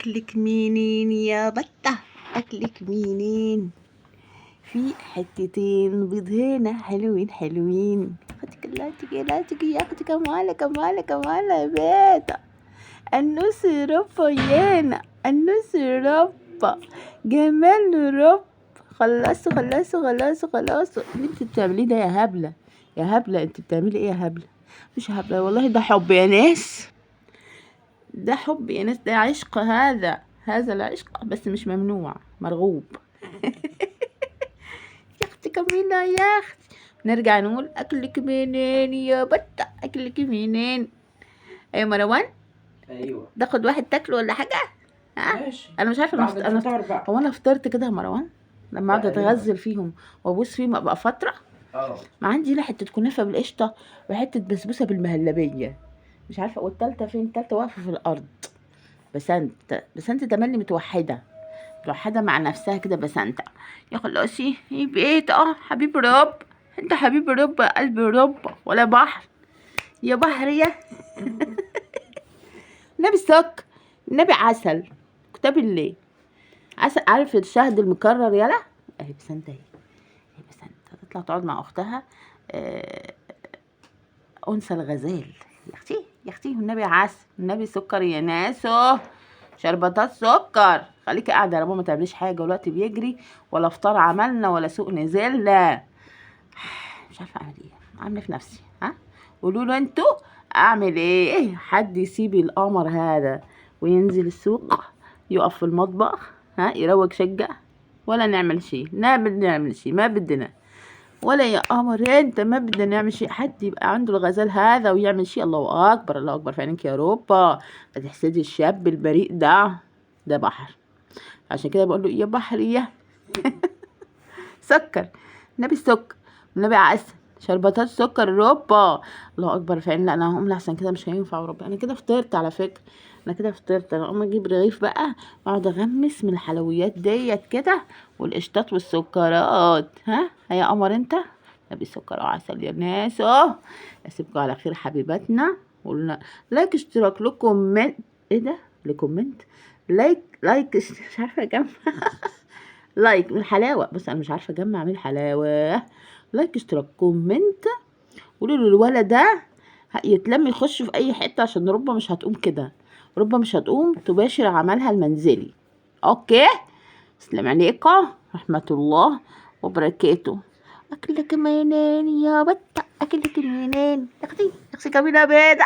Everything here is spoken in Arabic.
أكلك منين يا بطة؟ أكلك منين؟ في حتتين بيض هنا حلوين حلوين. أختك لا تجي يا أختي، كمالة يا بيتا. النص ربا يانا، النص ربا جمال رب. خلصوا. اللي انت بتعمليه ده يا هبلة، يا هبلة انت بتعملي ايه يا هبلة؟ مش هبلة والله، ده حب يا ناس، ده حب يا ناس، ده عشق. هذا العشق بس مش ممنوع، مرغوب. يا اختي كمينة يا اختي. نرجع نقول اكلك منين يا بطة؟ اكلك منين؟ ايوه مروان، ايوه تاخد واحد تاكله ولا حاجة؟ ها؟ ماشي. انا مش عارفة هو انا فطرت كده يا مروان لما اقعد اتغزل فيهم وابوس فيهم ابقى فترة. ما عندي هنا حتة كنافة بالقشطة وحتة بسبوسة بالمهلبية، مش عارفة. والتالتة فين؟ التالتة واقفة في الارض. بسنت تملي متوحدة مع نفسها كده. بسنت يا خلاصي يا بيت. حبيب رب، انت حبيب رب، قلب رب ولا بحر يا بحر يا نبي سك، نبي عسل، كتاب الليل عسل. عارف الشهد المكرر يلا؟ اهي بسنت، اهي بسنت هتطلع تقعد مع اختها انثى الغزال. يا اختي والنبي عسل، والنبي سكر يا ناسو، شربطات سكر. خليكي قاعده يا ماما، ما تعمليش حاجه والوقت بيجري، ولا فطار عملنا ولا سوق نزلنا. مش عارفه اعمل ايه، عامله في نفسي. قولوا له انتوا اعمل ايه؟ حد يسيب القمر هذا وينزل السوق، يقف في المطبخ يروج شقه، ولا نعمل شيء؟ ما بدنا ولا يا قمر انت، ما بدنا نعمل شيء. حد يبقى عنده الغزال هذا ويعمل شيء؟ الله اكبر في عينك يا روبا. ما تحسدي الشاب البريء ده بحر. عشان كده بقول له يا بحر يا سكر، النبي سكر، النبي عسل، شربتات سكر روبا. الله اكبر في عيني. لا انا هقوم لحسن كده مش هينفع وربي. انا كده فطرت على فكره، انا هقوم اجيب رغيف بقى واقعد اغمس من الحلويات ديت كده والقشطات والسكرات. يا قمر انت، نبي سكر وعسل يا ناس. اسيبكم على خير حبيباتنا. قلنا لايك، اشتراك، لكم من ايه ده، لكومنت، لايك مش عارفه اجمع لايك من الحلاوه. بص انا مش عارفه اجمع من الحلاوه. لايك، اشتراك، كومنت. قولوا له الولد ده يتلم يخش في اي حته، عشان ربما مش هتقوم كده، ربما مش هتقوم تباشر عملها المنزلي. اوكي، السلام عليكم رحمه الله وبركاته. اكلك منين يا بطه؟ اكلك منين يا اختي؟ كمينه بيضه.